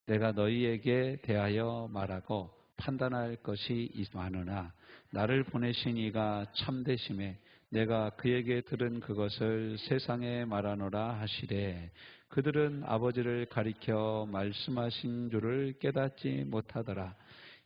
내가 너희에게 대하여 말하고 판단할 것이 많으나 나를 보내신 이가 참되심에 내가 그에게 들은 그것을 세상에 말하노라 하시되 그들은 아버지를 가리켜 말씀하신 줄을 깨닫지 못하더라.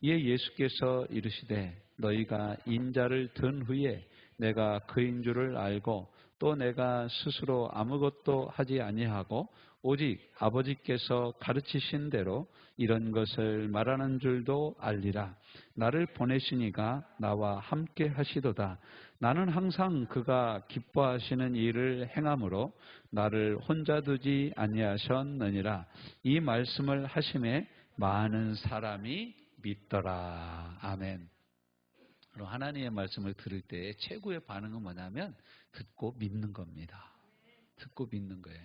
이에 예수께서 이르시되 너희가 인자를 든 후에 내가 그인 줄을 알고 또 내가 스스로 아무것도 하지 아니하고 오직 아버지께서 가르치신 대로 이런 것을 말하는 줄도 알리라. 나를 보내신 이가 나와 함께 하시도다. 나는 항상 그가 기뻐하시는 일을 행함으로 나를 혼자 두지 아니하셨느니라. 이 말씀을 하심에 많은 사람이 믿더라. 아멘. 그럼 하나님의 말씀을 들을 때 최고의 반응은 뭐냐면 듣고 믿는 겁니다. 듣고 믿는 거예요.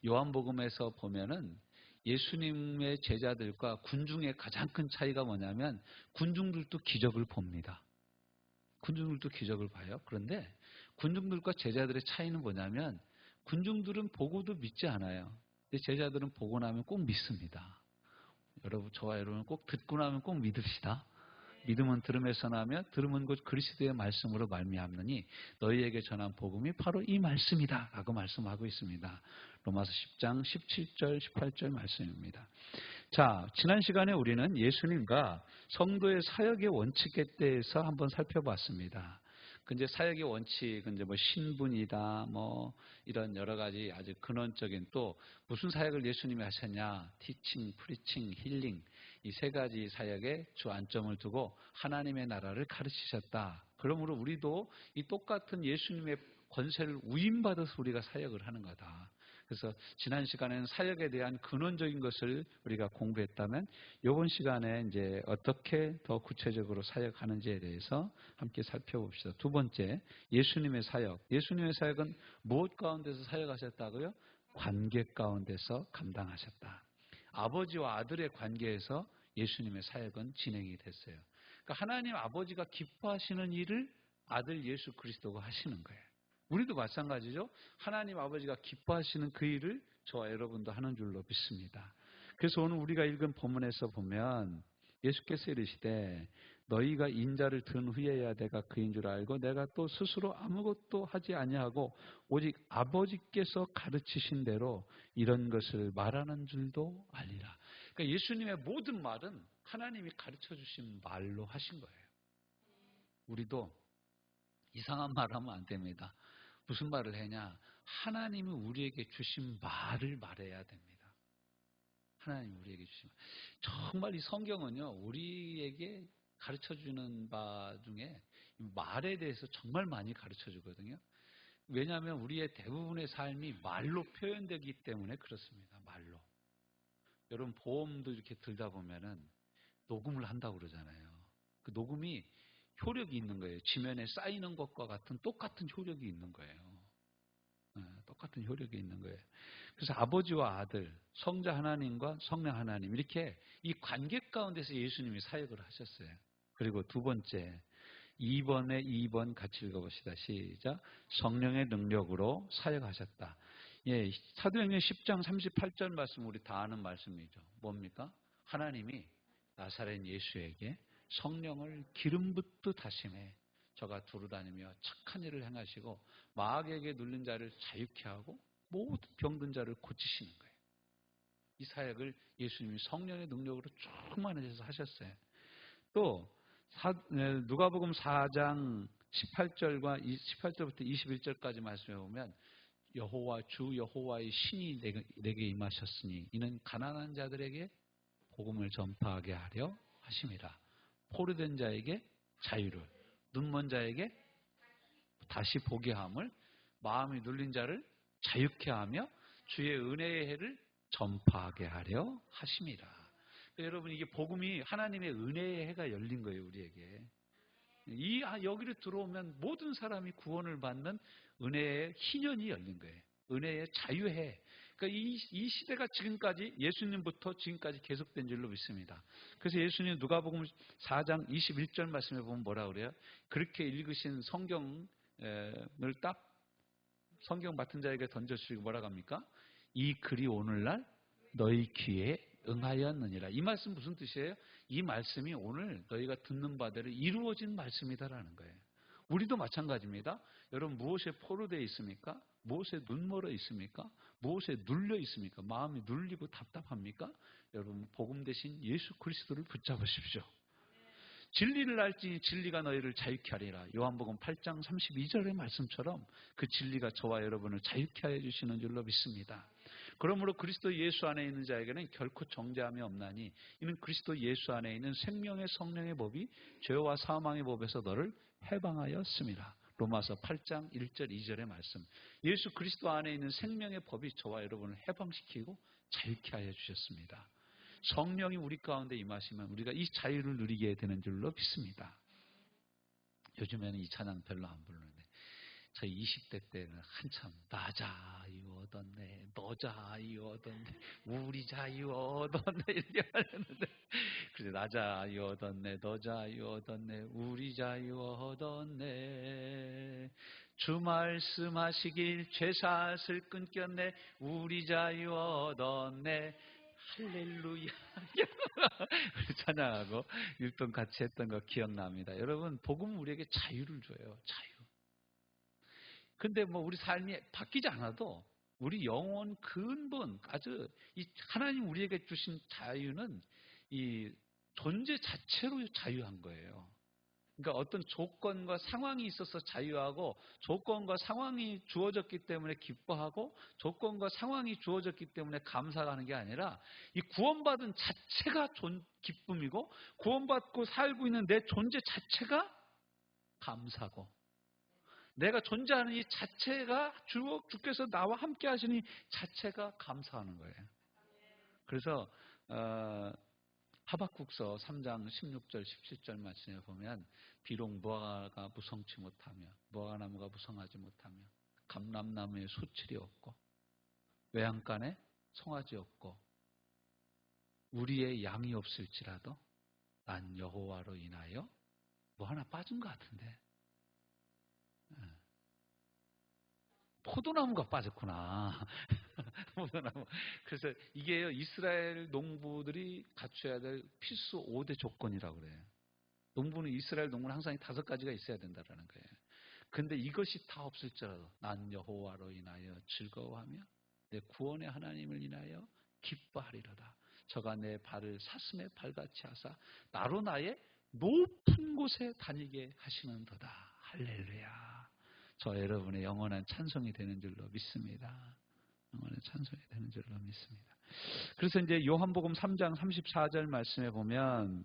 요한복음에서 보면은 예수님의 제자들과 군중의 가장 큰 차이가 뭐냐면 군중들도 기적을 봅니다. 군중들도 기적을 봐요. 그런데 군중들과 제자들의 차이는 뭐냐면 군중들은 보고도 믿지 않아요. 근데 제자들은 보고 나면 꼭 믿습니다. 여러분, 저와 여러분은 꼭 듣고 나면 꼭 믿읍시다. 믿음은 들음에서 나며 들음은 곧 그리스도의 말씀으로 말미암느니 너희에게 전한 복음이 바로 이 말씀이다 라고 말씀하고 있습니다. 로마서 10장 17절 18절 말씀입니다. 자, 지난 시간에 우리는 예수님과 성도의 사역의 원칙에 대해서 한번 살펴봤습니다. 근데 사역의 원칙은 이제 뭐 신분이다, 뭐 이런 여러 가지 아주 근원적인 또 무슨 사역을 예수님이 하셨냐, 티칭, 프리칭, 힐링 이 세 가지 사역에 주 안점을 두고 하나님의 나라를 가르치셨다. 그러므로 우리도 이 똑같은 예수님의 권세를 위임받아서 우리가 사역을 하는 거다. 그래서 지난 시간에는 사역에 대한 근원적인 것을 우리가 공부했다면 이번 시간에 이제 어떻게 더 구체적으로 사역하는지에 대해서 함께 살펴봅시다. 두 번째, 예수님의 사역. 예수님의 사역은 무엇 가운데서 사역하셨다고요? 관계 가운데서 감당하셨다. 아버지와 아들의 관계에서 예수님의 사역은 진행이 됐어요. 그러니까 하나님 아버지가 기뻐하시는 일을 아들 예수 그리스도가 하시는 거예요. 우리도 마찬가지죠. 하나님 아버지가 기뻐하시는 그 일을 저와 여러분도 하는 줄로 믿습니다. 그래서 오늘 우리가 읽은 본문에서 보면 예수께서 이르시되 너희가 인자를 든 후에야 내가 그인 줄 알고 내가 또 스스로 아무것도 하지 아니하고 오직 아버지께서 가르치신 대로 이런 것을 말하는 줄도 알리라. 그러니까 예수님의 모든 말은 하나님이 가르쳐 주신 말로 하신 거예요. 우리도 이상한 말 하면 안 됩니다. 무슨 말을 해냐? 하나님이 우리에게 주신 말을 말해야 됩니다. 하나님이 우리에게 주신 말. 정말 이 성경은요, 우리에게 가르쳐주는 바 중에 말에 대해서 정말 많이 가르쳐주거든요. 왜냐하면 우리의 대부분의 삶이 말로 표현되기 때문에 그렇습니다. 말로. 여러분, 보험도 이렇게 들다 보면은 녹음을 한다고 그러잖아요. 그 녹음이 효력이 있는 거예요. 지면에 쌓이는 것과 같은 똑같은 효력이 있는 거예요. 똑같은 효력이 있는 거예요. 그래서 아버지와 아들, 성자 하나님과 성령 하나님 이렇게 이 관계 가운데서 예수님이 사역을 하셨어요. 그리고 두 번째, 2번 같이 읽어봅시다. 시작. 성령의 능력으로 사역하셨다. 예, 사도행전 10장 38절 말씀 우리 다 아는 말씀이죠. 뭡니까? 하나님이 나사렛 예수에게 성령을 기름 붓듯 하심에 저가 두루다니며 착한 일을 행하시고 마귀에게 눌린 자를 자유케 하고 모든 병든 자를 고치시는 거예요. 이 사역을 예수님이 성령의 능력으로 충만하셔서 하셨어요. 또 누가복음 4장 18절부터 21절까지 말씀해 보면 여호와 주 여호와의 신이 내게 임하셨으니 이는 가난한 자들에게 복음을 전파하게 하려 하심이라. 포로된 자에게 자유를, 눈먼 자에게 다시 보게 함을, 마음이 눌린 자를 자유케 하며 주의 은혜의 해를 전파하게 하려 하심이라. 여러분, 이게 복음이 하나님의 은혜의 해가 열린 거예요, 우리에게. 여기를 들어오면 모든 사람이 구원을 받는 은혜의 희년이 열린 거예요. 은혜의 자유해. 그러니까 이 시대가 지금까지 예수님부터 지금까지 계속된 줄로 믿습니다. 그래서 예수님 누가복음 4장 21절 말씀에 보면 뭐라 그래요? 그렇게 읽으신 성경을 딱 성경 맡은 자에게 던져주시고 뭐라고 합니까? 이 글이 오늘날 너희 귀에 응하였느니라. 이 말씀 무슨 뜻이에요? 이 말씀이 오늘 너희가 듣는 바대로 이루어진 말씀이다라는 거예요. 우리도 마찬가지입니다. 여러분 무엇에 포로되어 있습니까? 무엇에 눈멀어 있습니까? 무엇에 눌려 있습니까? 마음이 눌리고 답답합니까? 여러분 복음 대신 예수 그리스도를 붙잡으십시오. 진리를 알지 진리가 너희를 자유케 하리라. 요한복음 8장 32절의 말씀처럼 그 진리가 저와 여러분을 자유케 하여 주시는 줄로 믿습니다. 그러므로 그리스도 예수 안에 있는 자에게는 결코 정죄함이 없나니 이는 그리스도 예수 안에 있는 생명의 성령의 법이 죄와 사망의 법에서 너를 해방하였습니다. 로마서 8장 1절 2절의 말씀. 예수 그리스도 안에 있는 생명의 법이 저와 여러분을 해방시키고 자유케 하여 주셨습니다. 성령이 우리 가운데 임하시면 우리가 이 자유를 누리게 되는 줄로 믿습니다. 요즘에는 이 찬양 별로 안 부르는데 저희 20대 때는 한참 나 자유 얻었네, 너 자유 얻었네, 우리 자유 얻었네 이렇게 하는데 그래서 나 자유 얻었네, 너 자유 얻었네, 우리 자유 얻었네, 주 말씀하시길 죄사슬 끊겼네, 우리 자유 얻었네, 할렐루야. 찬양하고 율동 같이 했던 거 기억납니다. 여러분 복음은 우리에게 자유를 줘요. 자유. 근데 뭐 우리 삶이 바뀌지 않아도 우리 영혼 근본 아주 이 하나님 우리에게 주신 자유는 이 존재 자체로 자유한 거예요. 그러니까 어떤 조건과 상황이 있어서 자유하고 조건과 상황이 주어졌기 때문에 기뻐하고 조건과 상황이 주어졌기 때문에 감사하는 게 아니라 이 구원받은 자체가 기쁨이고 구원받고 살고 있는 내 존재 자체가 감사고 내가 존재하는 이 자체가 주께서 나와 함께 하시는 이 자체가 감사하는 거예요. 그래서 하박국서 3장 16절 17절 말씀에 보면 비록 무화과가 무성치 못하며 무화과나무가 무성하지 못하며 감람나무에 소출이 없고 외양간에 송아지 없고 우리의 양이 없을지라도 난 여호와로 인하여 뭐 하나 빠진 것 같은데 포도나무가 빠졌구나. 포도나무. 그래서 이게요, 이스라엘 농부들이 갖춰야 될 필수 5대 조건이라고 그래요. 농부는 이스라엘 농부는 항상 5가지가 있어야 된다는 거예요. 근데 이것이 다 없을지라도 난 여호와로 인하여 즐거워하며 내 구원의 하나님을 인하여 기뻐하리로다. 저가 내 발을 사슴의 발같이 하사 나로 나의 높은 곳에 다니게 하시는도다. 할렐루야. 저 여러분의 영원한 찬송이 되는 줄로 믿습니다. 영원한 찬송이 되는 줄로 믿습니다. 그래서 이제 요한복음 3장 34절 말씀에 보면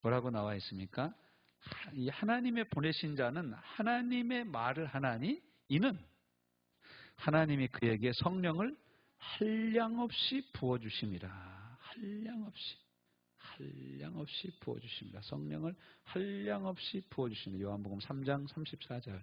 뭐라고 나와 있습니까? 이 하나님의 보내신 자는 하나님의 말을 하나니 이는 하나님이 그에게 성령을 한량없이 부어주심이라. 한량없이 부어주십니다. 성령을 한량없이 부어주십니다. 요한복음 3장 34절.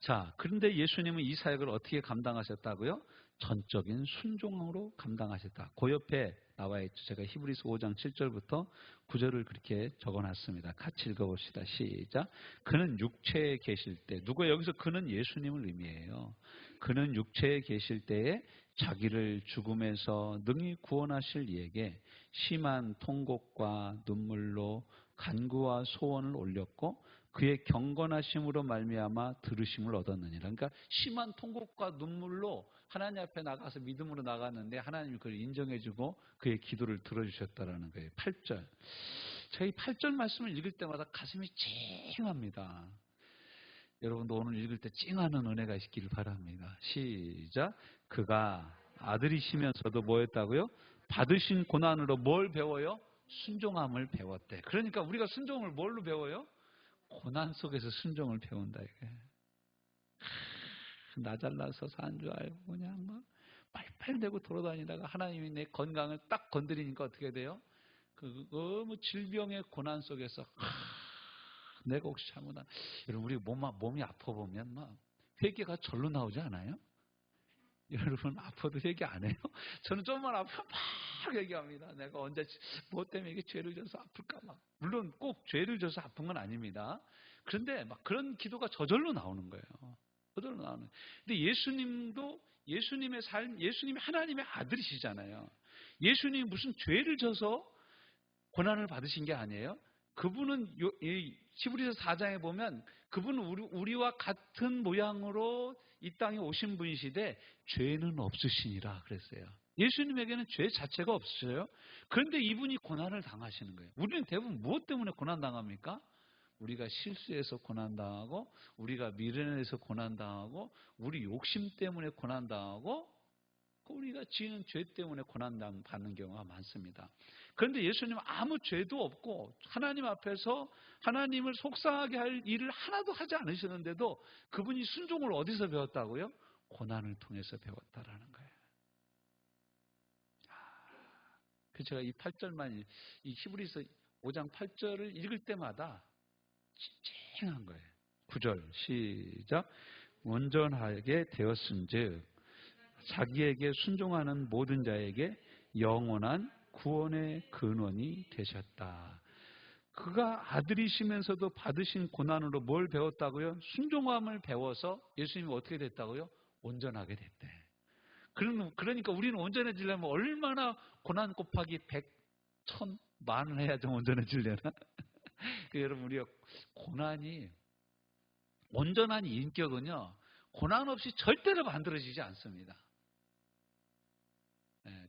자, 그런데 예수님은 이 사역을 어떻게 감당하셨다고요? 전적인 순종으로 감당하셨다. 그 옆에 나와 있죠. 제가 히브리서 5장 7절부터 9절을 그렇게 적어놨습니다. 같이 읽어봅시다. 시작. 그는 육체에 계실 때, 누가 여기서 그는 예수님을 의미해요. 그는 육체에 계실 때에 자기를 죽음에서 능히 구원하실 이에게 심한 통곡과 눈물로 간구와 소원을 올렸고 그의 경건하심으로 말미암아 들으심을 얻었느니라. 그러니까 심한 통곡과 눈물로 하나님 앞에 나가서 믿음으로 나갔는데 하나님이 그를 인정해주고 그의 기도를 들어주셨다라는 거예요. 8절. 저희 8절 말씀을 읽을 때마다 가슴이 찡합니다. 여러분도 오늘 읽을 때 찡하는 은혜가 있기를 바랍니다. 시작. 그가 아들이시면서도 뭐였다고요? 받으신 고난으로 뭘 배워요? 순종함을 배웠대. 그러니까 우리가 순종을 뭘로 배워요? 고난 속에서 순종을 배운다 이게. 나 잘나서 산 줄 알고 그냥 막 빨빨대고 돌아다니다가 하나님이 내 건강을 딱 건드리니까 어떻게 돼요? 그 너무 질병의 고난 속에서 내가 혹시 잘못한 여러분 우리 몸이 아파 보면 막 회개가 절로 나오지 않아요? 여러분 아파도 회개 안 해요? 저는 좀만 아프면 막 얘기합니다. 내가 언제 뭐 때문에 이게 죄를 져서 아플까 막. 물론 꼭 죄를 져서 아픈 건 아닙니다. 그런데 막 그런 기도가 저절로 나오는 거예요. 저절로 나오는. 근데 예수님도 예수님의 삶, 예수님이 하나님의 아들이시잖아요. 예수님이 무슨 죄를 져서 고난을 받으신 게 아니에요. 그분은 히브리서 4장에 보면 그분은 우리와 같은 모양으로 이 땅에 오신 분이시되 죄는 없으시니라 그랬어요. 예수님에게는 죄 자체가 없으셔요. 그런데 이분이 고난을 당하시는 거예요. 우리는 대부분 무엇 때문에 고난 당합니까? 우리가 실수해서 고난당하고, 우리가 미련해서 고난당하고, 우리 욕심 때문에 고난당하고, 우리가 지은 죄 때문에 고난당 받는 경우가 많습니다. 그런데 예수님은 아무 죄도 없고 하나님 앞에서 하나님을 속상하게 할 일을 하나도 하지 않으셨는데도 그분이 순종을 어디서 배웠다고요? 고난을 통해서 배웠다라는 거예요. 그 제가 이 8절만, 이 히브리서 5장 8절을 읽을 때마다 찡찡한 거예요. 9절 시작. 온전하게 되었은즉 자기에게 순종하는 모든 자에게 영원한 구원의 근원이 되셨다. 그가 아들이시면서도 받으신 고난으로 뭘 배웠다고요? 순종함을 배워서 예수님이 어떻게 됐다고요? 온전하게 됐대. 그러니까 우리는 온전해지려면 얼마나 고난 곱하기 100, 1000, 만을 해야 좀 온전해지려나? 여러분, 우리가 고난이, 온전한 인격은요, 고난 없이 절대로 만들어지지 않습니다.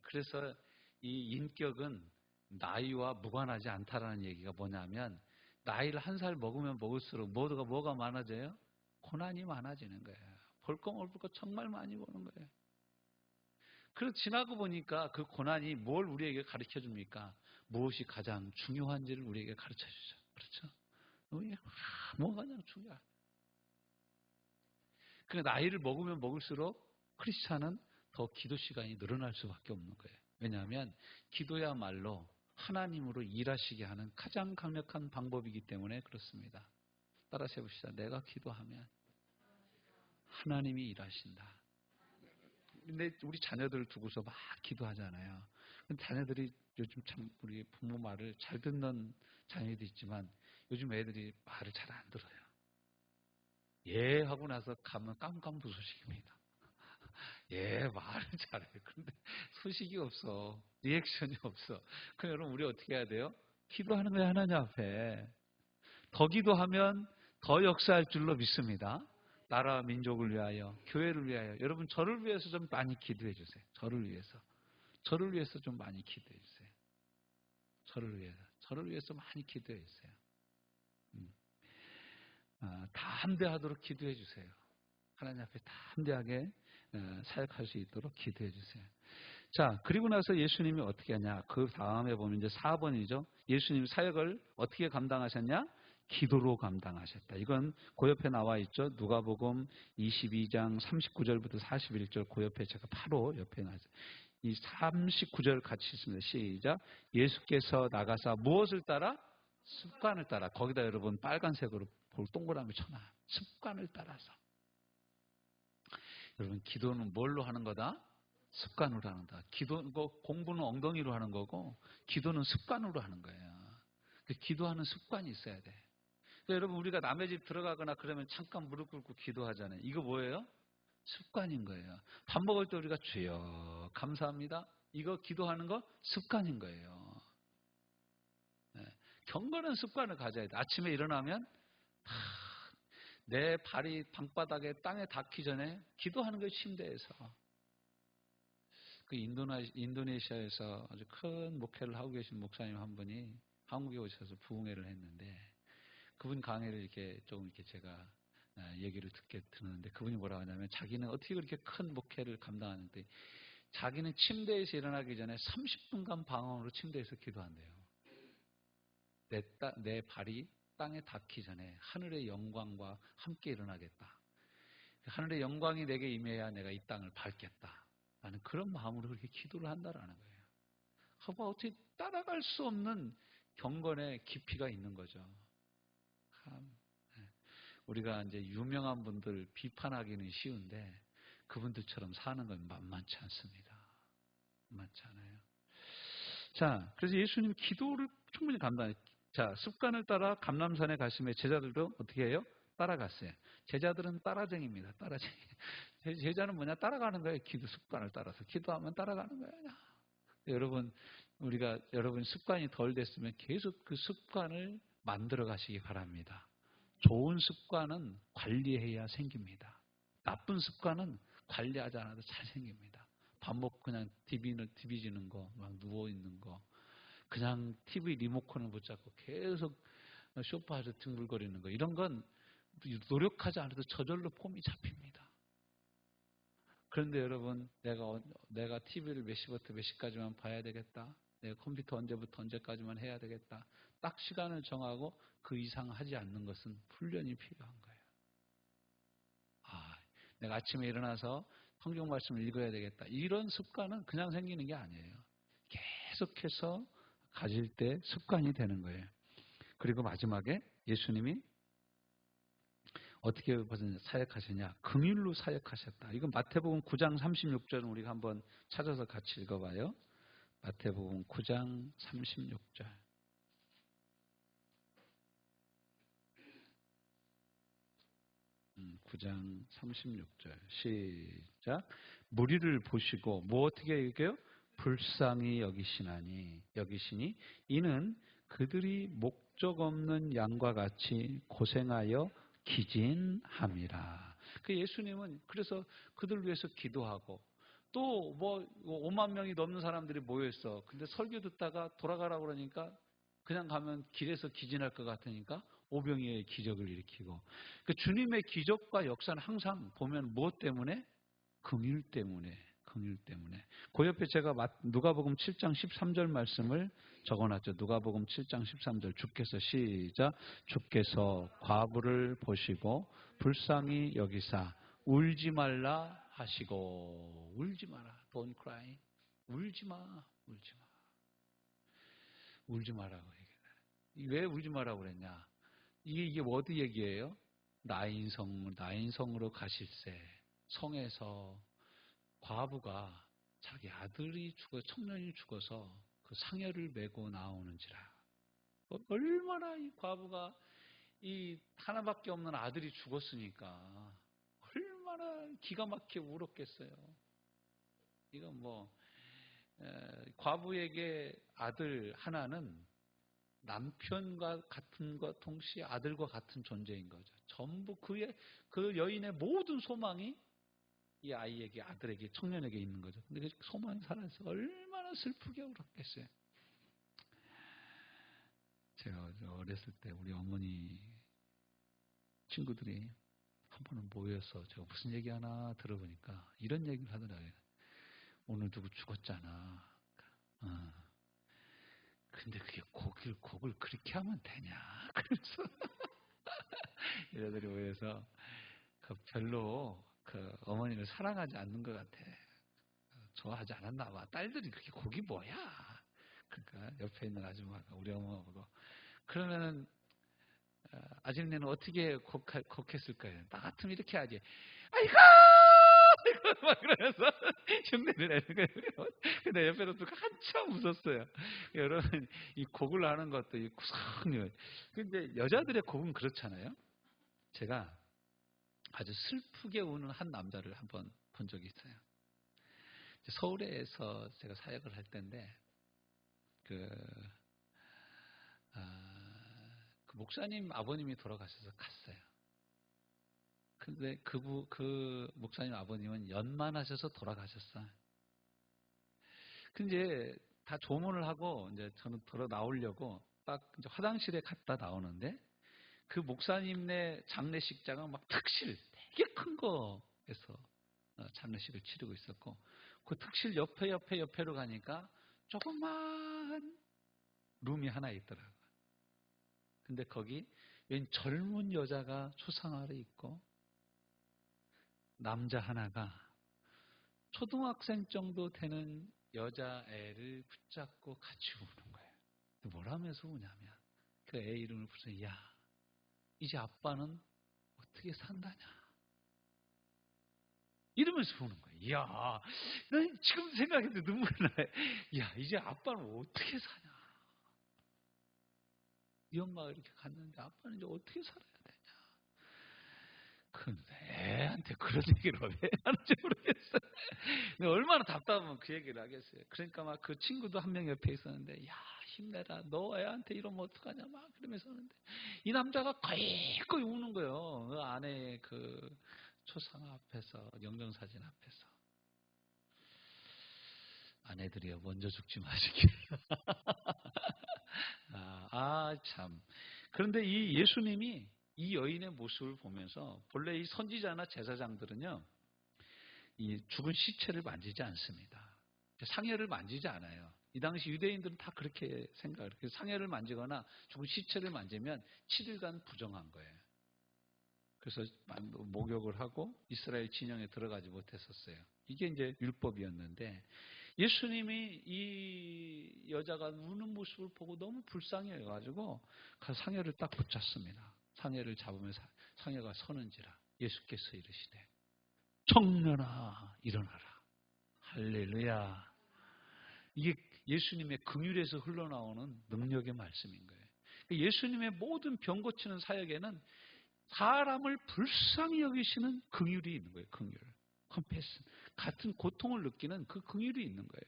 그래서 이 인격은 나이와 무관하지 않다라는 얘기가 뭐냐면, 나이를 한 살 먹으면 먹을수록 뭐가 많아져요? 고난이 많아지는 거예요. 볼 거 볼 거 정말 많이 보는 거예요. 그래서 지나고 보니까 그 고난이 뭘 우리에게 가르쳐 줍니까? 무엇이 가장 중요한지를 우리에게 가르쳐 주죠. 그렇죠? 뭐가 가장 중요한. 그 나이를 먹으면 먹을수록 크리스찬은 더 기도 시간이 늘어날 수밖에 없는 거예요. 왜냐하면 기도야말로 하나님으로 일하시게 하는 가장 강력한 방법이기 때문에 그렇습니다. 따라서 해봅시다. 내가 기도하면 하나님이 일하신다. 근데 우리 자녀들 두고서 막 기도하잖아요. 근데 자녀들이 요즘 참 우리 부모 말을 잘 듣는 자녀도 있지만 요즘 애들이 말을 잘 안 들어요. 예 하고 나서 가면 깜깜부소식입니다. 예, 말을 잘해요. 근데 소식이 없어. 리액션이 없어. 그럼 여러분 우리 어떻게 해야 돼요? 기도하는 거예요. 하나님 앞에. 더 기도하면 더 역사할 줄로 믿습니다. 나라와 민족을 위하여, 교회를 위하여. 여러분 저를 위해서 좀 많이 기도해 주세요. 저를 위해서 좀 많이 기도해 주세요. 저를 위해서 많이 기도해 주세요. 다 함대하도록 기도해 주세요. 하나님 앞에 다 함대하게 사역할 수 있도록 기도해 주세요. 자, 그리고 나서 예수님이 어떻게 하냐? 그 다음에 보면 이제 4번이죠. 예수님 사역을 어떻게 감당하셨냐? 기도로 감당하셨다. 이건 그 옆에 나와 있죠. 누가복음 22장 39절부터 41절 그 옆에 제가 바로 옆에 나왔어요. 이 39절 같이 있습니다. 시작. 예수께서 나가사 무엇을 따라? 습관을 따라. 거기다 여러분 빨간색으로 동그라미 쳐놔. 습관을 따라서. 여러분 기도는 뭘로 하는 거다? 습관으로 하는 거다. 공부는 엉덩이로 하는 거고 기도는 습관으로 하는 거예요. 기도하는 습관이 있어야 돼. 여러분 우리가 남의 집 들어가거나 그러면 잠깐 무릎 꿇고 기도하잖아요. 이거 뭐예요? 습관인 거예요. 밥 먹을 때 우리가 주여 감사합니다. 이거 기도하는 거 습관인 거예요. 경건한 습관을 가져야 돼. 아침에 일어나면 내 발이 방바닥에 땅에 닿기 전에 기도하는 거예요. 침대에서. 그 인도네시아에서 아주 큰 목회를 하고 계신 목사님 한 분이 한국에 오셔서 부흥회를 했는데 그분 강의를 이렇게 제가 얘기를 듣는데 그분이 뭐라고 하냐면 자기는 어떻게 그렇게 큰 목회를 감당하는데 자기는 침대에서 일어나기 전에 30분간 방언으로 침대에서 기도한대요. 내 발이 땅에 닿기 전에 하늘의 영광과 함께 일어나겠다. 하늘의 영광이 내게 임해야 내가 이 땅을 밟겠다. 라는 그런 마음으로 그렇게 기도를 한다라는 거예요. 어떻게 따라갈 수 없는 경건의 깊이가 있는 거죠. 우리가 이제 유명한 분들 비판하기는 쉬운데 그분들처럼 사는 건 만만치 않습니다. 만만치 않아요. 자, 그래서 예수님 기도를 충분히 감당해요. 자, 습관을 따라 감람산에 가시며 제자들도 어떻게 해요? 따라갔어요. 제자들은 따라쟁입니다. 따라쟁이. 제자는 뭐냐? 따라가는 거예요. 기도 습관을 따라서. 기도하면 따라가는 거예요. 여러분, 여러분 습관이 덜 됐으면 계속 그 습관을 만들어 가시기 바랍니다. 좋은 습관은 관리해야 생깁니다. 나쁜 습관은 관리하지 않아도 잘 생깁니다. 밥 먹고 그냥 디비지는 거, 막 누워있는 거, 그냥 TV 리모컨을 붙잡고 계속 소파에서 뒹굴거리는 거, 이런 건 노력하지 않아도 저절로 폼이 잡힙니다. 그런데 여러분, 내가 TV를 몇 시부터 몇 시까지만 봐야 되겠다. 내가 컴퓨터 언제부터 언제까지만 해야 되겠다. 딱 시간을 정하고 그 이상 하지 않는 것은 훈련이 필요한 거예요. 내가 아침에 일어나서 성경 말씀을 읽어야 되겠다. 이런 습관은 그냥 생기는 게 아니에요. 계속해서 가질 때 습관이 되는 거예요. 그리고 마지막에 예수님이 어떻게 사역하셨냐? 긍휼로 사역하셨다. 이건 마태복음 9장 36절은 우리가 한번 찾아서 같이 읽어봐요. 마태복음 9장 36절. 9장 36절 시작. 무리를 보시고 뭐 어떻게 얘기해요? 불쌍히 여기시니 이는 그들이 목적 없는 양과 같이 고생하여 기진함이라. 그 예수님은 그래서 그들 위해서 기도하고 또 뭐 5만 명이 넘는 사람들이 모여있어. 근데 설교 듣다가 돌아가라고 그러니까 그냥 가면 길에서 기진할 것 같으니까 오병이어의 기적을 일으키고, 그 주님의 기적과 역사는 항상 보면 무엇 때문에? 긍휼 때문에. 그 옆에 제가 누가복음 7장 13절 말씀을 적어놨죠. 누가복음 7장 13절. 주께서 시작. 주께서 과부를 보시고 불쌍히 여기사 울지 말라 하시고. 울지 마라. Don't cry. 울지 마. 울지 마라고 얘기해. 왜 울지 마라고 그랬냐? 이게 어디 얘기예요? 나인성으로 가실새. 성에서 과부가 자기 아들이 청년이 죽어서 그 상여를 메고 나오는지라. 얼마나 이 과부가 이 하나밖에 없는 아들이 죽었으니까 얼마나 기가 막히게 울었겠어요. 이건 과부에게 아들 하나는 남편과 같은 것 동시에 아들과 같은 존재인 거죠. 전부 그 여인의 모든 소망이 이 아이에게, 아들에게, 청년에게 있는 거죠. 근데 그 소망이 사라져서 얼마나 슬프게 울었겠어요. 제가 어렸을 때 우리 어머니 친구들이 한 번은 모여서 제가 무슨 얘기 하나 들어보니까 이런 얘기를 하더라고요. 오늘 누구 죽었잖아. 근데 그게 곡을 그렇게 하면 되냐? 그래서 여자들이 모여서 별로 어머니를 사랑하지 않는 것 같아. 좋아하지 않았나 봐. 딸들이 그렇게 곡이 뭐야? 그러니까 옆에 있는 아줌마가 우리 엄마 보고, 그러면은 아줌마는 어떻게 곡했을 거예요? 나 같으면 이렇게 하지. 아이고! 막 그러면서 흉내를 내는 거예요. 근데 옆에서 누가 한참 웃었어요. 여러분, 이 곡을 하는 것도 이 구성요. 근데 여자들의 곡은 그렇잖아요. 제가 아주 슬프게 우는 한 남자를 한번 본 적이 있어요. 서울에서 제가 사역을 할 때인데, 그 목사님 아버님이 돌아가셔서 갔어요. 근데 그 목사님 아버님은 연만하셔서 돌아가셨어요. 근데 다 조문을 하고 이제 저는 돌아 나오려고 딱 이제 화장실에 갔다 나오는데, 그 목사님네 장례식장은 막 특실 되게 큰 거에서 장례식을 치르고 있었고, 그 특실 옆으로 가니까 조그만 룸이 하나 있더라고요. 근데 거기 웬 젊은 여자가 초상 아래 있고 남자 하나가 초등학생 정도 되는 여자애를 붙잡고 같이 우는 거예요. 뭘 하면서 우냐면 그 애 이름을 부르면서, 야, 이제 아빠는 어떻게 산다냐, 이러면서 우는 거예요. 이야, 나 지금 생각해도 눈물이 나요. 야, 이제 아빠는 어떻게 사냐. 이 엄마가 이렇게 갔는데 아빠는 이제 어떻게 살아야 되냐. 그 애한테 그런 얘기를 왜 하는지 모르겠어요. 근데 얼마나 답답하면 그 얘기를 하겠어요. 그러니까 막 그 친구도 한 명 옆에 있었는데, 야, 힘내라. 너 애한테 이러면 어떡하냐. 막 그러면서 하는데, 이 남자가 거의 우는 거예요. 그 아내의 그 초상 앞에서, 영정사진 앞에서. 아내들이요, 먼저 죽지 마시길. 참. 그런데 이 예수님이 이 여인의 모습을 보면서 본래 이 선지자나 제사장들은요, 이 죽은 시체를 만지지 않습니다. 상해를 만지지 않아요. 이 당시 유대인들은 다 그렇게 생각을 해요. 상해를 만지거나 죽은 시체를 만지면 7일간 부정한 거예요. 그래서 목욕을 하고 이스라엘 진영에 들어가지 못했었어요. 이게 이제 율법이었는데 예수님이 이 여자가 우는 모습을 보고 너무 불쌍해 가지고 상해를 딱 붙잡습니다. 상해를 잡으면 상해가 서는지라 예수께서 이르시되 청년아 일어나라. 할렐루야. 이게 예수님의 긍휼에서 흘러나오는 능력의 말씀인 거예요. 예수님의 모든 병 고치는 사역에는 사람을 불쌍히 여기시는 긍휼이 있는 거예요. 긍휼. 컴패션. 같은 고통을 느끼는 그 긍휼이 있는 거예요.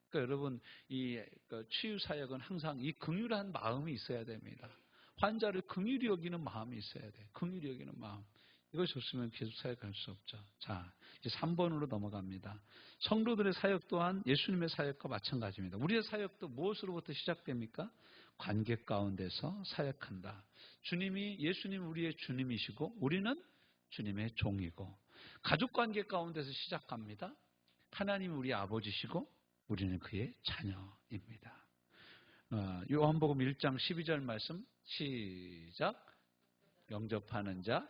그러니까 여러분 이 치유 사역은 항상 이 긍휼한 마음이 있어야 됩니다. 환자를 긍휼히 여기는 마음이 있어야 돼요. 긍휼히 여기는 마음. 이것이 없으면 계속 사역할 수 없죠. 자, 이제 3번으로 넘어갑니다. 성도들의 사역 또한 예수님의 사역과 마찬가지입니다. 우리의 사역도 무엇으로부터 시작됩니까? 관계 가운데서 사역한다. 예수님 우리의 주님이시고 우리는 주님의 종이고 가족 관계 가운데서 시작합니다. 하나님 우리 아버지시고 우리는 그의 자녀입니다. 요한복음 1장 12절 말씀 시작. 영접하는 자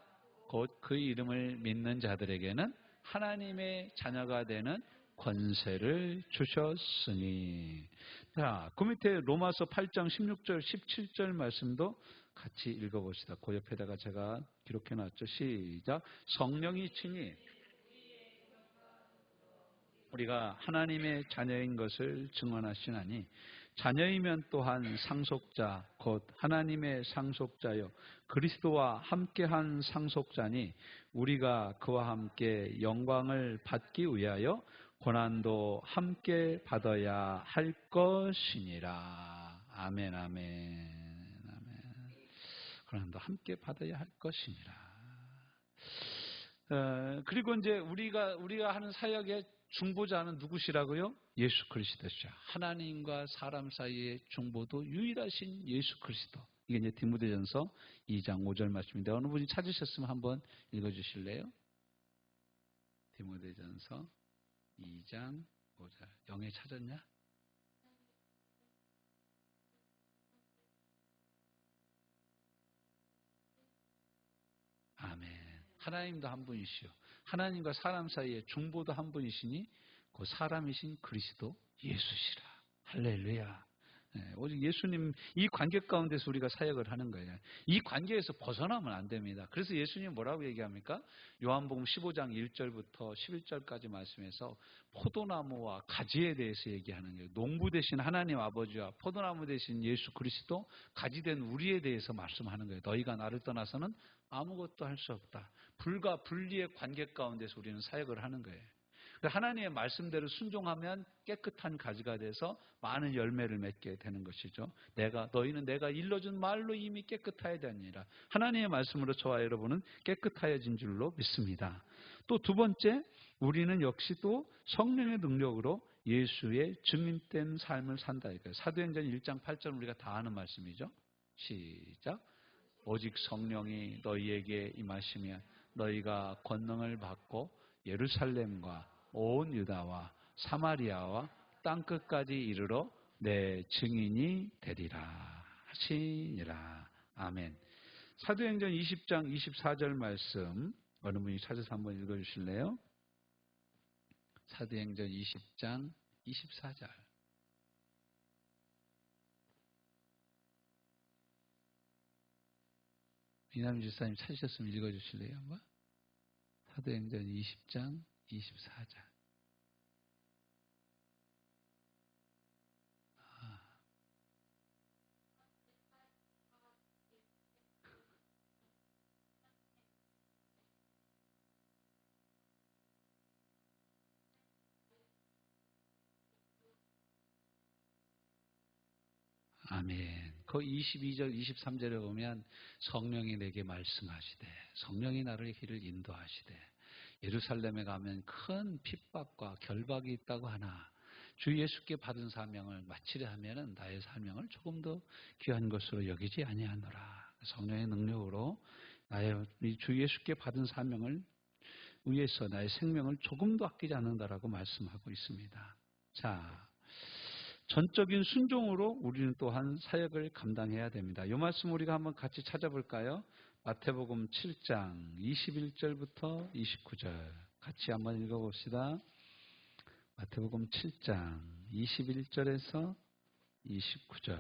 곧 그 이름을 믿는 자들에게는 하나님의 자녀가 되는 권세를 주셨으니. 자, 그 밑에 로마서 8장 16절 17절 말씀도 같이 읽어봅시다. 그 옆에다가 제가 기록해놨죠. 시작. 성령이 친히 우리가 하나님의 자녀인 것을 증언하시나니 자녀이면 또한 상속자 곧 하나님의 상속자요 그리스도와 함께한 상속자니 우리가 그와 함께 영광을 받기 위하여 고난도 함께 받아야 할 것이니라. 아멘 아멘 아멘. 고난도 함께 받아야 할 것이니라. 그리고 이제 우리가 하는 사역의 중보자는 누구시라고요? 예수 그리스도시죠. 하나님과 사람 사이의 중보도 유일하신 예수 그리스도. 이게 이제 디모데전서 2장 5절 말씀인데 어느 분이 찾으셨으면 한번 읽어주실래요? 디모데전서 2장 5절. 영에 찾았냐? 아멘. 하나님도 한 분이시요. 하나님과 사람 사이의 중보도 한 분이시니 그 사람이신 그리스도 예수시라. 할렐루야. 오직 예수님 이 관계 가운데서 우리가 사역을 하는 거예요. 이 관계에서 벗어나면 안 됩니다. 그래서 예수님 뭐라고 얘기합니까? 요한복음 15장 1절부터 11절까지 말씀에서 포도나무와 가지에 대해서 얘기하는 거예요. 농부 되신 하나님 아버지와 포도나무 되신 예수 그리스도 가지된 우리에 대해서 말씀하는 거예요. 너희가 나를 떠나서는 아무것도 할 수 없다. 불과 분리의 관계 가운데서 우리는 사역을 하는 거예요. 하나님의 말씀대로 순종하면 깨끗한 가지가 돼서 많은 열매를 맺게 되는 것이죠. 너희는 내가 일러준 말로 이미 깨끗하여야 되니라. 하나님의 말씀으로 저와 여러분은 깨끗하여진 줄로 믿습니다. 또 두 번째, 우리는 역시 또 성령의 능력으로 예수의 증인된 삶을 산다. 이거예요. 사도행전 1장 8절 우리가 다 아는 말씀이죠. 시작. 오직 성령이 너희에게 임하시면 너희가 권능을 받고 예루살렘과 온 유다와 사마리아와 땅끝까지 이르러 내 증인이 되리라 하시니라. 아멘. 사도행전 20장 24절 말씀 어느 분이 찾아서 한번 읽어주실래요? 사도행전 20장 24절. 이남희 집사님 찾으셨으면 읽어주실래요? 한번? 사도행전 20장 24절. 아멘. 그 22절, 23절에 보면 성령이 내게 말씀하시되 성령이 나를 길을 인도하시되 예루살렘에 가면 큰 핍박과 결박이 있다고 하나 주 예수께 받은 사명을 마치려 하면은 나의 사명을 조금 더 귀한 것으로 여기지 아니하노라. 성령의 능력으로 나의 주 예수께 받은 사명을 위해서 나의 생명을 조금도 아끼지 않는다라고 말씀하고 있습니다. 자, 전적인 순종으로 우리는 또한 사역을 감당해야 됩니다. 이 말씀 우리가 한번 같이 찾아볼까요? 마태복음 7장 21절부터 29절 같이 한번 읽어봅시다. 마태복음 7장 21절에서 29절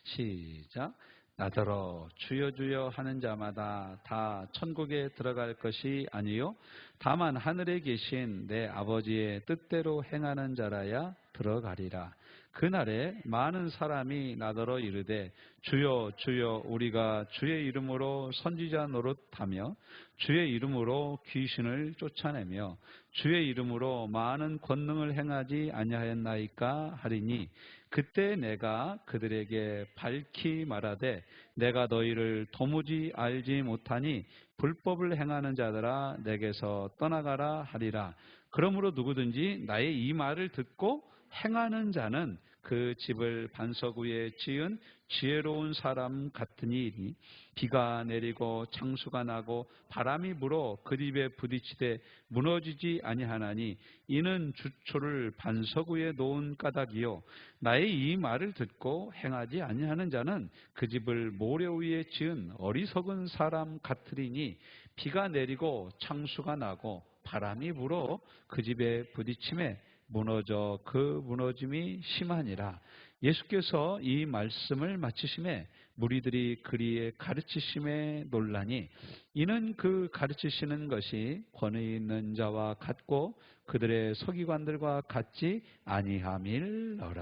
시작. 나더러 주여 주여 하는 자마다 다 천국에 들어갈 것이 아니요 다만 하늘에 계신 내 아버지의 뜻대로 행하는 자라야 들어가리라. 그날에 많은 사람이 나더러 이르되 주여 주여 우리가 주의 이름으로 선지자 노릇하며 주의 이름으로 귀신을 쫓아내며 주의 이름으로 많은 권능을 행하지 아니하였나이까 하리니 그때 내가 그들에게 밝히 말하되 내가 너희를 도무지 알지 못하니 불법을 행하는 자들아 내게서 떠나가라 하리라. 그러므로 누구든지 나의 이 말을 듣고 행하는 자는 그 집을 반석 위에 지은 지혜로운 사람 같으니 비가 내리고 창수가 나고 바람이 불어 그 집에 부딪히되 무너지지 아니하나니 이는 주초를 반석 위에 놓은 까닭이요 나의 이 말을 듣고 행하지 아니하는 자는 그 집을 모래 위에 지은 어리석은 사람 같으리니 비가 내리고 창수가 나고 바람이 불어 그 집에 부딪힘에 무너져 그 무너짐이 심하니라. 예수께서 이 말씀을 마치심에 무리들이 그리의 가르치심에 놀라니 이는 그 가르치시는 것이 권위 있는 자와 같고 그들의 서기관들과 같지 아니함일러라.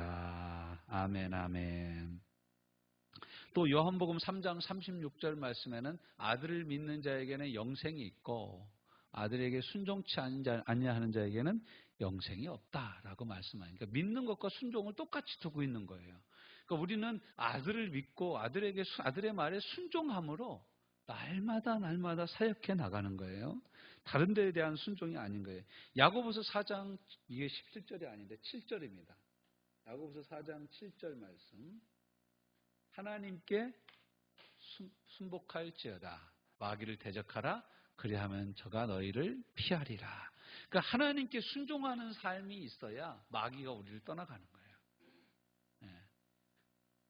아멘 아멘. 또 요한복음 3장 36절 말씀에는 아들을 믿는 자에게는 영생이 있고 아들에게 순종치 아니하는 자에게는 영생이 없다라고 말씀하니까 그러니까 믿는 것과 순종을 똑같이 두고 있는 거예요. 그러니까 우리는 아들을 믿고 아들의 말에 순종함으로 날마다 사역해 나가는 거예요. 다른 데에 대한 순종이 아닌 거예요. 야고보서 4장 이게 17절이 아닌데 7절입니다. 야고보서 4장 7절 말씀. 하나님께 순복할지어다. 마귀를 대적하라. 그리하면 저가 너희를 피하리라. 그러니까 하나님께 순종하는 삶이 있어야 마귀가 우리를 떠나가는 거예요.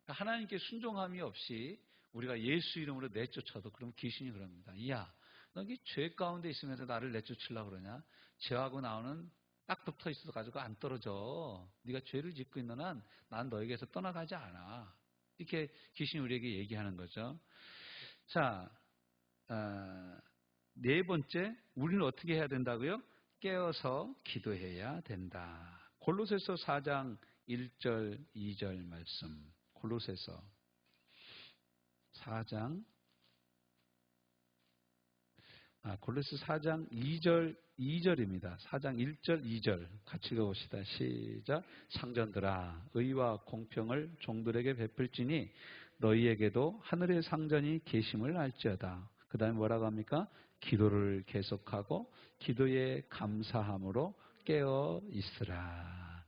그러니까 하나님께 순종함이 없이 우리가 예수 이름으로 내쫓아도 그럼 귀신이 그럽니다. 이야, 너 이 죄 가운데 있으면서 나를 내쫓으려고 그러냐? 죄하고 나오는 딱 붙어 있어서 가지고 안 떨어져. 네가 죄를 짓고 있는 한 난 너에게서 떠나가지 않아. 이렇게 귀신이 우리에게 얘기하는 거죠. 자, 네 번째, 우리는 어떻게 해야 된다고요? 깨어서 기도해야 된다. 골로새서 4장 1절, 2절 말씀. 골로새서 4장 2절입니다. 4장 1절, 2절 같이 읽어봅시다. 시작. 상전들아 의와 공평을 종들에게 베풀지니 너희에게도 하늘의 상전이 계심을 알지어다. 그 다음에 뭐라고 합니까? 기도를 계속하고 기도에 감사함으로 깨어 있으라.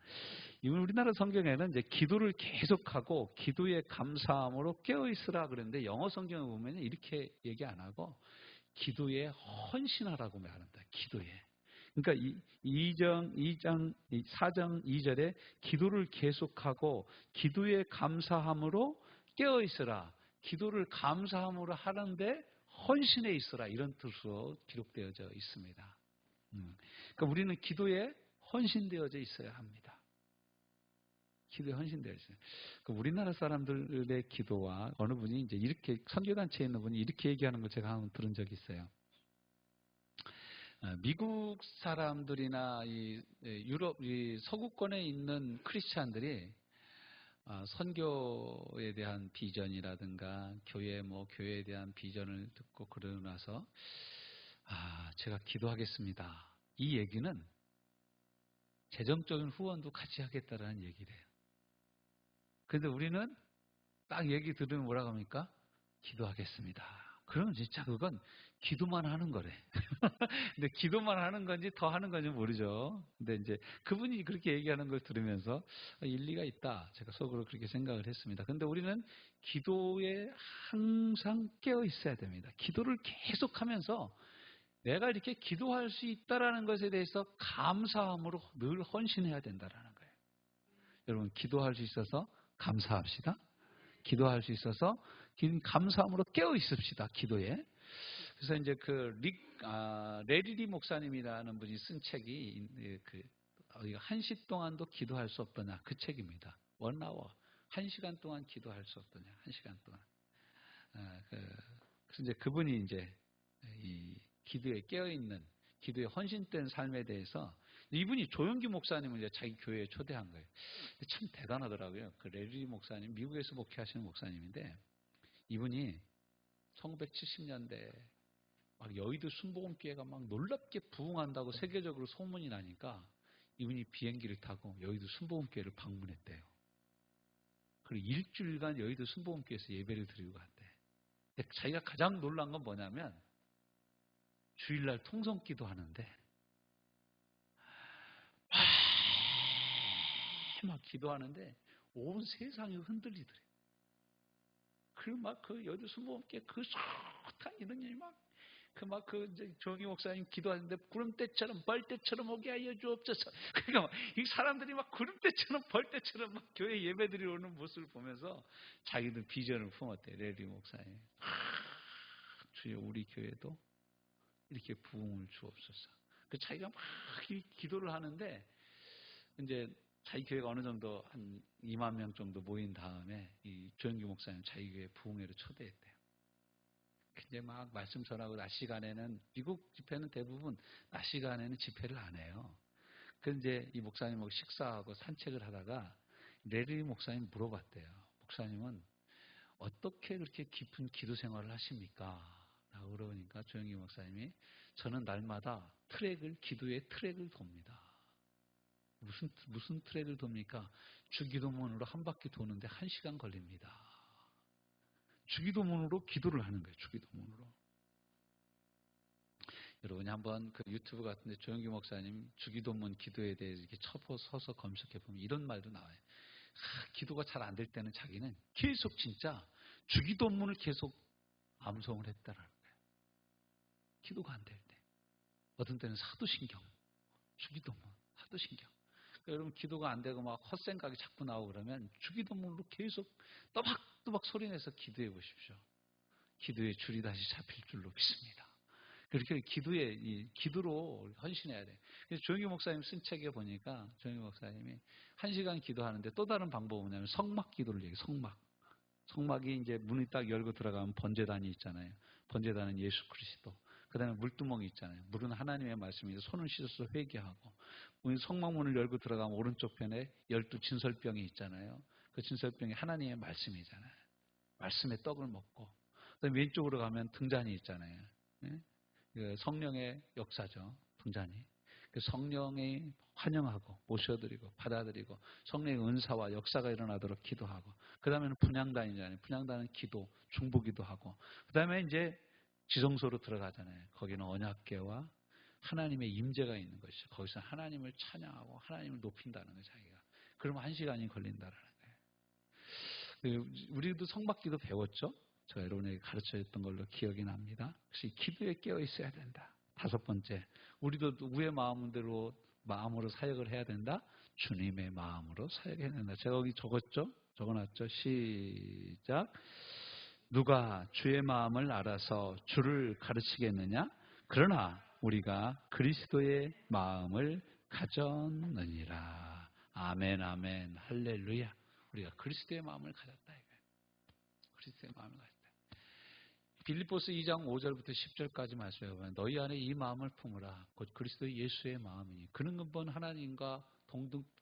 우리나라 성경에는 이제 기도를 계속하고 기도에 감사함으로 깨어 있으라 그랬는데 영어 성경에 보면 이렇게 얘기 안 하고 기도에 헌신하라고 말한다. 기도에. 그러니까 4장 2절에 기도를 계속하고 기도에 감사함으로 깨어 있으라. 기도를 감사함으로 하는데 헌신해 있으라. 이런 뜻으로 기록되어져 있습니다. 그러니까 우리는 기도에 헌신되어져 있어야 합니다. 기도에 헌신되어 있어요. 그러니까 우리나라 사람들의 기도와 어느 분이 이제 이렇게 선교단체에 있는 분이 이렇게 얘기하는 걸 제가 한번 들은 적이 있어요. 미국 사람들이나 유럽, 서구권에 있는 크리스찬들이 선교에 대한 비전이라든가 교회에 대한 비전을 듣고 그러고 나서 제가 기도하겠습니다. 이 얘기는 재정적인 후원도 같이 하겠다라는 얘기를 해요. 그런데 우리는 딱 얘기 들으면 뭐라고 합니까? 기도하겠습니다. 그러면 진짜 그건 기도만 하는 거래. 근데 기도만 하는 건지 더 하는 건지 모르죠. 근데 이제 그분이 그렇게 얘기하는 걸 들으면서 일리가 있다. 제가 속으로 그렇게 생각을 했습니다. 근데 우리는 기도에 항상 깨어 있어야 됩니다. 기도를 계속하면서 내가 이렇게 기도할 수 있다라는 것에 대해서 감사함으로 늘 헌신해야 된다라는 거예요. 여러분, 기도할 수 있어서 감사합시다. 기도할 수 있어서 감사함으로 깨어 있읍시다. 기도에. 그래서 이제 레리리 목사님이라는 분이 쓴 책이 한 시 동안도 기도할 수 없더냐 그 책입니다. 1hour. 1시간 동안 기도할 수 없더냐. 1시간 동안. 그래서 이제 그분이 이제 이 기도에 깨어 있는 기도에 헌신된 삶에 대해서 이분이 조영기 목사님을 이제 자기 교회에 초대한 거예요. 참 대단하더라고요. 그 레리 목사님, 미국에서 목회하시는 목사님인데 이분이 1970년대 막 여의도 순복음교회가 막 놀랍게 부흥한다고 세계적으로 소문이 나니까 이분이 비행기를 타고 여의도 순복음교회를 방문했대요. 그리고 일주일간 여의도 순복음교회에서 예배를 드리고 갔대. 근데 자기가 가장 놀란 건 뭐냐면 주일날 통성기도 하는데 막 기도하는데 온 세상이 흔들리더래. 그리고 막 그 여의도 순복음교회 그 숱한 이런 일이 이제 조영기 목사님 기도하는데 구름대처럼 벌떼처럼 오게 하여 주옵소서. 그러니까 이 사람들이 막 구름대처럼 벌떼처럼 막 교회 예배드리러 오는 모습을 보면서 자기도 비전을 품었대. 레리 목사님. 주여 우리 교회도 이렇게 부흥을 주옵소서. 그 자기가 막 기도를 하는데 이제 자기 교회가 어느 정도 한 2만 명 정도 모인 다음에 이 조영기 목사님 자기 교회 부흥회로 초대했대요. 이제 막 말씀 전하고 낮 시간에는 미국 집회는 대부분 낮 시간에는 집회를 안 해요. 그런데 이제 이 목사님하고 식사하고 산책을 하다가 레리 목사님 물어봤대요. 목사님은 어떻게 그렇게 깊은 기도 생활을 하십니까? 라고 물어보니까 조영기 목사님이 저는 날마다 기도의 트랙을 돕니다. 무슨 트랙을 돕니까? 주기도문으로 한 바퀴 도는데 1시간 걸립니다. 주기도문으로 기도를 하는 거예요. 주기도문으로. 여러분이 한번 그 유튜브 같은데 조영기 목사님 주기도문 기도에 대해서 이렇게 서서 검색해 보면 이런 말도 나와요. 기도가 잘 안 될 때는 자기는 계속 진짜 주기도문을 계속 암송을 했다라는 거예요. 기도가 안 될 때. 어떤 때는 사도신경, 주기도문, 사도신경. 여러분 기도가 안 되고 막 헛생각이 자꾸 나오고 그러면 주기도문으로 계속 또박또박 소리내서 기도해 보십시오. 기도의 줄이 다시 잡힐 줄로 믿습니다. 그렇게 기도로 헌신해야 돼. 그래서 조영기 목사님 쓴 책에 보니까 조영기 목사님이 1시간 기도하는데 또 다른 방법은 뭐냐면 성막 기도를 얘기해요. 성막이 이제 문이 딱 열고 들어가면 번제단이 있잖아요. 번제단은 예수 그리스도. 그 다음에 물두멍이 있잖아요. 물은 하나님의 말씀이죠. 손을 씻어서 회개하고. 성막문을 열고 들어가면 오른쪽 편에 12 진설병이 있잖아요. 그 진설병이 하나님의 말씀이잖아요. 말씀의 떡을 먹고. 그 다음에 왼쪽으로 가면 등잔이 있잖아요. 그 성령의 역사죠. 등잔이. 그 성령이 환영하고 모셔드리고 받아들이고 성령의 은사와 역사가 일어나도록 기도하고 그 다음에는 분향단이잖아요. 분향단은 기도, 중보기도 하고 그 다음에 이제 지성소로 들어가잖아요. 거기는 언약궤와 하나님의 임재가 있는 것이죠. 거기서 하나님을 찬양하고 하나님을 높인다는 거예요. 자기가. 그러면 1시간이 걸린다는 거예요. 우리도 성막기도 배웠죠. 제가 여러분에게 가르쳐줬던 걸로 기억이 납니다. 혹시 기도에 깨어 있어야 된다. 5번째, 우리도 누구의 마음으로 사역을 해야 된다? 주님의 마음으로 사역해야 된다. 제가 여기 적어놨죠? 시작. 누가 주의 마음을 알아서 주를 가르치겠느냐? 그러나 우리가 그리스도의 마음을 가졌느니라. 아멘, 아멘, 할렐루야. 우리가 그리스도의 마음을 가졌다 이거예요. 그리스도의 마음을 가졌다. 빌립보서 2장 5절부터 10절까지 말씀해 보면 너희 안에 이 마음을 품으라. 곧 그리스도 예수의 마음이니 그는 근본 하나님과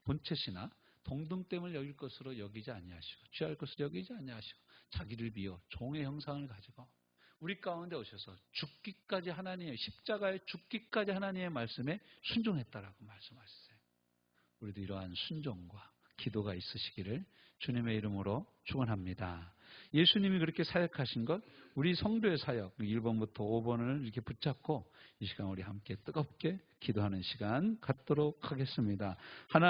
본체시나 동등됨을 여길 것으로 여기지 아니하시고 취할 것으로 여기지 아니하시고 자기를 비워 종의 형상을 가지고 우리 가운데 오셔서 죽기까지 하나님의 십자가에 죽기까지 하나님의 말씀에 순종했다라고 말씀하셨어요. 우리도 이러한 순종과 기도가 있으시기를 주님의 이름으로 축원합니다. 예수님이 그렇게 사역하신 것, 우리 성도의 사역 1번부터 5번을 이렇게 붙잡고 이 시간 우리 함께 뜨겁게 기도하는 시간 갖도록 하겠습니다.